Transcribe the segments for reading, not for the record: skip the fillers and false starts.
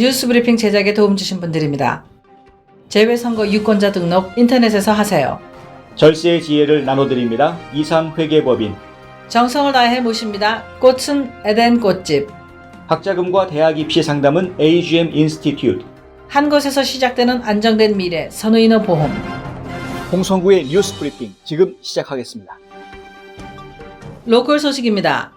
뉴스브리핑 제작에 도움 주신 분들입니다. 재외선거 유권자 등록 인터넷에서 하세요. 절세의 지혜를 나눠드립니다. 이상회계법인 정성을 다해 모십니다. 꽃은 에덴 꽃집. 학자금과 대학 입시 상담은 AGM 인스티튜트. 한 곳에서 시작되는 안정된 미래 선우인어 보험. 홍성구의 뉴스 브리핑 지금 시작하겠습니다. 로컬 소식입니다.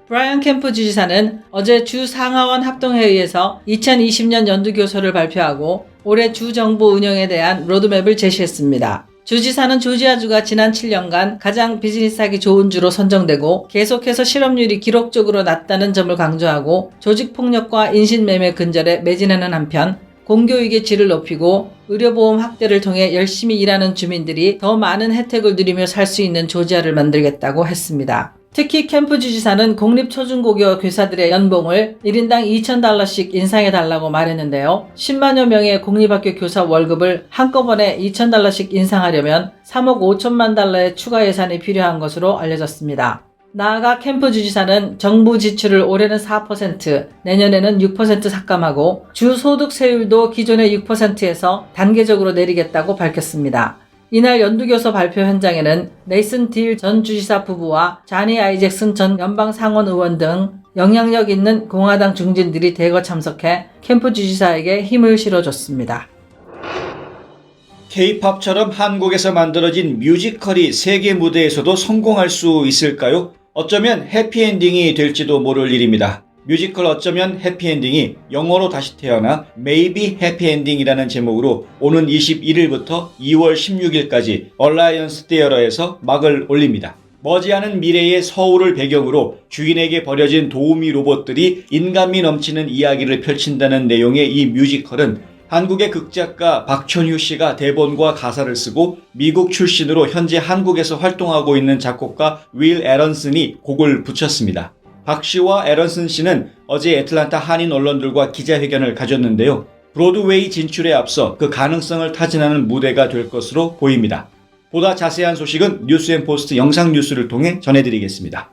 브라이언 캠프 주지사는 어제 주 상하원 합동회의에서 2020년 연두교서를 발표하고 올해 주 정부 운영에 대한 로드맵을 제시했습니다. 주지사는 조지아주가 지난 7년간 가장 비즈니스하기 좋은 주로 선정되고 계속해서 실업률이 기록적으로 낮다는 점을 강조하고 조직폭력과 인신매매 근절에 매진하는 한편 공교육의 질을 높이고 의료보험 확대를 통해 열심히 일하는 주민들이 더 많은 혜택을 누리며 살 수 있는 조지아를 만들겠다고 했습니다. 특히 캠프 주지사는 공립초중고교 교사들의 연봉을 1인당 $2,000씩 인상해달라고 말했는데요. 10만여 명의 공립학교 교사 월급을 한꺼번에 $2,000씩 인상하려면 3억 5천만 달러의 추가 예산이 필요한 것으로 알려졌습니다. 나아가 캠프 주지사는 정부 지출을 올해는 4%, 내년에는 6% 삭감하고 주 소득세율도 기존의 6%에서 단계적으로 내리겠다고 밝혔습니다. 이날 연두교서 발표 현장에는 네이슨 딜 전 주지사 부부와 자니 아이잭슨 전 연방상원 의원 등 영향력 있는 공화당 중진들이 대거 참석해 캠프 주지사에게 힘을 실어줬습니다. K-팝처럼 한국에서 만들어진 뮤지컬이 세계 무대에서도 성공할 수 있을까요? 어쩌면 해피엔딩이 될지도 모를 일입니다. 뮤지컬 어쩌면 해피엔딩이 영어로 다시 태어나 Maybe Happy Ending이라는 제목으로 오는 21일부터 2월 16일까지 얼라이언스 티어터에서 막을 올립니다. 머지않은 미래의 서울을 배경으로 주인에게 버려진 도우미 로봇들이 인간미 넘치는 이야기를 펼친다는 내용의 이 뮤지컬은 한국의 극작가 박천휴 씨가 대본과 가사를 쓰고 미국 출신으로 현재 한국에서 활동하고 있는 작곡가 윌 애런슨이 곡을 붙였습니다. 박 씨와 애런슨 씨는 어제 애틀란타 한인 언론들과 기자회견을 가졌는데요. 브로드웨이 진출에 앞서 그 가능성을 타진하는 무대가 될 것으로 보입니다. 보다 자세한 소식은 뉴스앤포스트 영상 뉴스를 통해 전해드리겠습니다.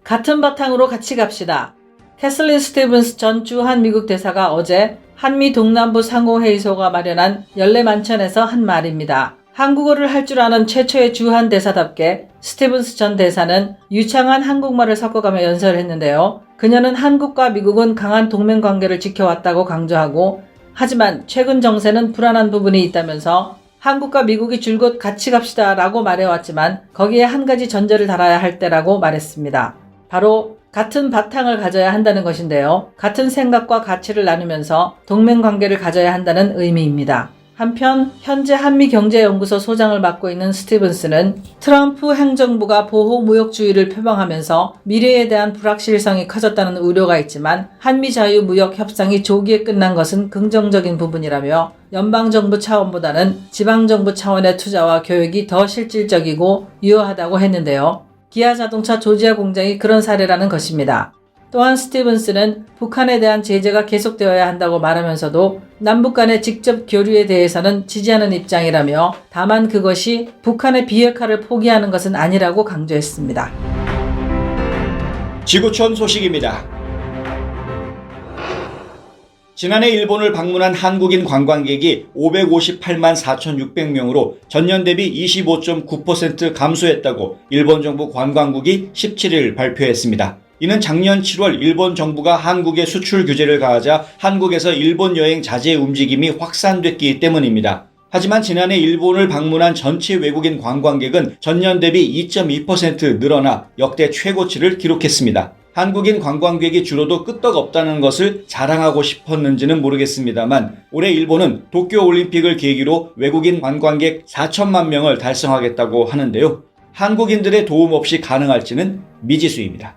같은 바탕으로 같이 갑시다. 캐슬린 스티븐스 전 주한 미국 대사가 어제 한미 동남부 상호회의소가 마련한 연례만찬에서 한 말입니다. 한국어를 할 줄 아는 최초의 주한 대사답게 스티븐스 전 대사는 유창한 한국말을 섞어가며 연설을 했는데요. 그녀는 한국과 미국은 강한 동맹관계를 지켜왔다고 강조하고 하지만 최근 정세는 불안한 부분이 있다면서 한국과 미국이 줄곧 같이 갑시다 라고 말해왔지만 거기에 한 가지 전제를 달아야 할 때라고 말했습니다. 바로 같은 바탕을 가져야 한다는 것인데요. 같은 생각과 가치를 나누면서 동맹관계를 가져야 한다는 의미입니다. 한편 현재 한미경제연구소 소장을 맡고 있는 스티븐스는 트럼프 행정부가 보호무역주의를 표방하면서 미래에 대한 불확실성이 커졌다는 우려가 있지만 한미 자유무역 협상이 조기에 끝난 것은 긍정적인 부분이라며 연방정부 차원보다는 지방정부 차원의 투자와 교육이 더 실질적이고 유효하다고 했는데요. 기아자동차 조지아 공장이 그런 사례라는 것입니다. 또한 스티븐스는 북한에 대한 제재가 계속되어야 한다고 말하면서도 남북 간의 직접 교류에 대해서는 지지하는 입장이라며 다만 그것이 북한의 비핵화를 포기하는 것은 아니라고 강조했습니다. 지구촌 소식입니다. 지난해 일본을 방문한 한국인 관광객이 558만 4,600명으로 전년 대비 25.9% 감소했다고 일본 정부 관광국이 17일 발표했습니다. 이는 작년 7월 일본 정부가 한국에 수출 규제를 가하자 한국에서 일본 여행 자제 움직임이 확산됐기 때문입니다. 하지만 지난해 일본을 방문한 전체 외국인 관광객은 전년 대비 2.2% 늘어나 역대 최고치를 기록했습니다. 한국인 관광객이 줄어도 끄떡없다는 것을 자랑하고 싶었는지는 모르겠습니다만 올해 일본은 도쿄올림픽을 계기로 외국인 관광객 4천만 명을 달성하겠다고 하는데요. 한국인들의 도움 없이 가능할지는 미지수입니다.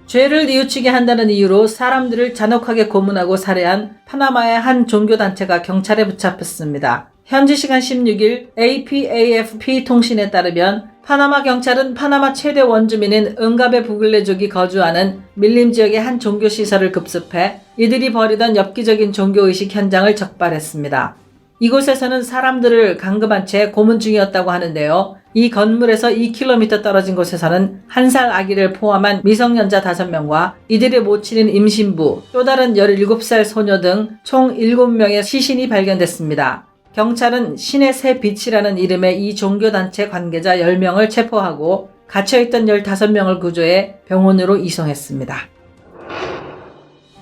죄를 뉘우치게 한다는 이유로 사람들을 잔혹하게 고문하고 살해한 파나마의 한 종교단체가 경찰에 붙잡혔습니다. 현지 시간 16일 APAFP 통신에 따르면 파나마 경찰은 파나마 최대 원주민인 응가베 부글레족이 거주하는 밀림 지역의 한 종교시설을 급습해 이들이 벌이던 엽기적인 종교의식 현장을 적발했습니다. 이곳에서는 사람들을 감금한 채 고문 중이었다고 하는데요. 이 건물에서 2km 떨어진 곳에서는 1살 아기를 포함한 미성년자 5명과 이들의 모친인 임신부, 또 다른 17살 소녀 등 총 7명의 시신이 발견됐습니다. 경찰은 신의 새 빛이라는 이름의 이 종교단체 관계자 10명을 체포하고 갇혀있던 15명을 구조해 병원으로 이송했습니다.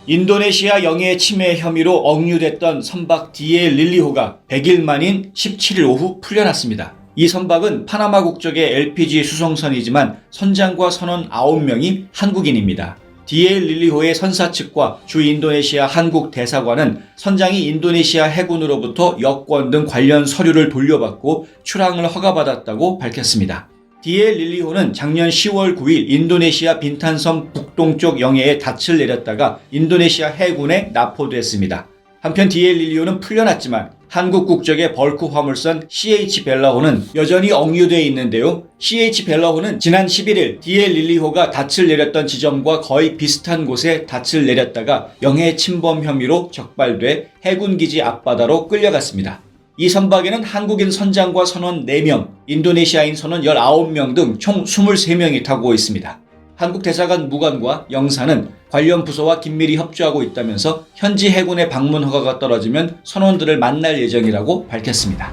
인도네시아 영해 침해 혐의로 억류됐던 선박 DL 릴리호가 100일 만인 17일 오후 풀려났습니다. 이 선박은 파나마 국적의 LPG 수송선이지만 선장과 선원 9명이 한국인입니다. DL 릴리호의 선사 측과 주 인도네시아 한국 대사관은 선장이 인도네시아 해군으로부터 여권 등 관련 서류를 돌려받고 출항을 허가받았다고 밝혔습니다. DL 릴리호는 작년 10월 9일 인도네시아 빈탄섬 북동쪽 영해에 닻을 내렸다가 인도네시아 해군에 납포됐습니다. 한편 DL 릴리호는 풀려났지만 한국 국적의 벌크 화물선 CH 벨라호는 여전히 억류되어 있는데요. CH 벨라호는 지난 11일 DL 릴리호가 닻을 내렸던 지점과 거의 비슷한 곳에 닻을 내렸다가 영해 침범 혐의로 적발돼 해군기지 앞바다로 끌려갔습니다. 이 선박에는 한국인 선장과 선원 4명, 인도네시아인 선원 19명 등 총 23명이 타고 있습니다. 한국 대사관 무관과 영사는 관련 부서와 긴밀히 협조하고 있다면서 현지 해군의 방문 허가가 떨어지면 선원들을 만날 예정이라고 밝혔습니다.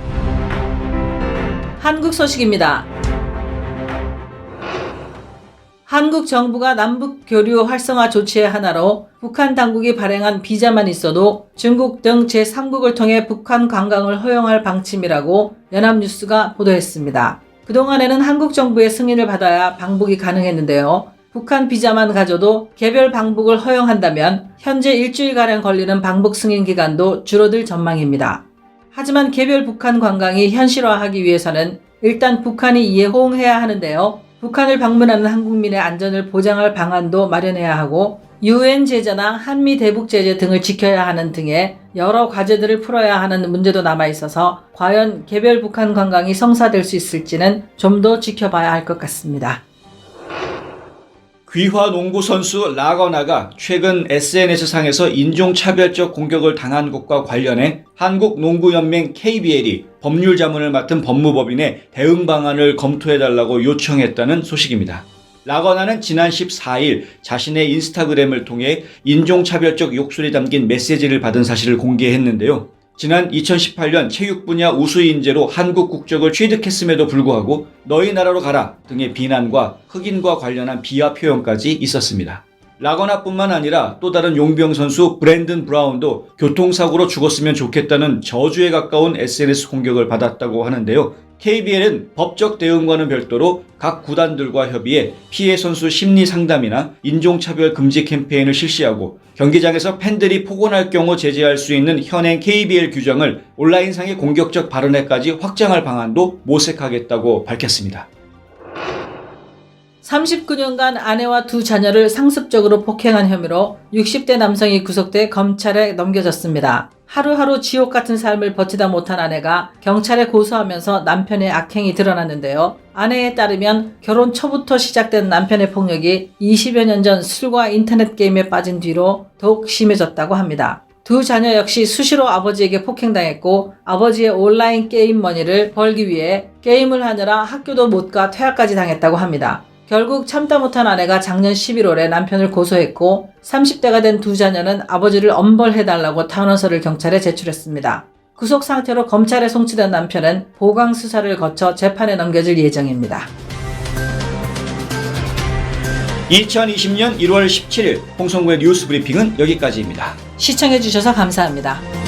한국 소식입니다. 한국 정부가 남북 교류 활성화 조치의 하나로 북한 당국이 발행한 비자만 있어도 중국 등 제3국을 통해 북한 관광을 허용할 방침이라고 연합뉴스가 보도했습니다. 그동안에는 한국 정부의 승인을 받아야 방북이 가능했는데요. 북한 비자만 가져도 개별 방북을 허용한다면 현재 일주일가량 걸리는 방북 승인 기간도 줄어들 전망입니다. 하지만 개별 북한 관광이 현실화하기 위해서는 일단 북한이 이에 호응해야 하는데요. 북한을 방문하는 한국민의 안전을 보장할 방안도 마련해야 하고 UN 제재나 한미 대북 제재 등을 지켜야 하는 등의 여러 과제들을 풀어야 하는 문제도 남아있어서 과연 개별 북한 관광이 성사될 수 있을지는 좀 더 지켜봐야 할 것 같습니다. 귀화 농구 선수 라거나가 최근 SNS상에서 인종차별적 공격을 당한 것과 관련해 한국농구연맹 KBL이 법률 자문을 맡은 법무법인에 대응 방안을 검토해달라고 요청했다는 소식입니다. 라거나는 지난 14일 자신의 인스타그램을 통해 인종차별적 욕설이 담긴 메시지를 받은 사실을 공개했는데요. 지난 2018년 체육 분야 우수 인재로 한국 국적을 취득했음에도 불구하고 너희 나라로 가라 등의 비난과 흑인과 관련한 비하 표현까지 있었습니다. 라거나뿐만 아니라 또 다른 용병 선수 브랜든 브라운도 교통사고로 죽었으면 좋겠다는 저주에 가까운 SNS 공격을 받았다고 하는데요. KBL은 법적 대응과는 별도로 각 구단들과 협의해 피해 선수 심리 상담이나 인종차별 금지 캠페인을 실시하고 경기장에서 팬들이 폭언할 경우 제재할 수 있는 현행 KBL 규정을 온라인상의 공격적 발언에까지 확장할 방안도 모색하겠다고 밝혔습니다. 39년간 아내와 2 자녀를 상습적으로 폭행한 혐의로 60대 남성이 구속돼 검찰에 넘겨졌습니다. 하루하루 지옥 같은 삶을 버티다 못한 아내가 경찰에 고소하면서 남편의 악행이 드러났는데요. 아내에 따르면 결혼 초부터 시작된 남편의 폭력이 20여 년 전 술과 인터넷 게임에 빠진 뒤로 더욱 심해졌다고 합니다. 2 자녀 역시 수시로 아버지에게 폭행당했고 아버지의 온라인 게임 머니를 벌기 위해 게임을 하느라 학교도 못 가 퇴학까지 당했다고 합니다. 결국 참다 못한 아내가 작년 11월에 남편을 고소했고 30대가 된 2 자녀는 아버지를 엄벌해달라고 탄원서를 경찰에 제출했습니다. 구속 상태로 검찰에 송치된 남편은 보강 수사를 거쳐 재판에 넘겨질 예정입니다. 2020년 1월 17일 홍성구의 뉴스 브리핑은 여기까지입니다. 시청해주셔서 감사합니다.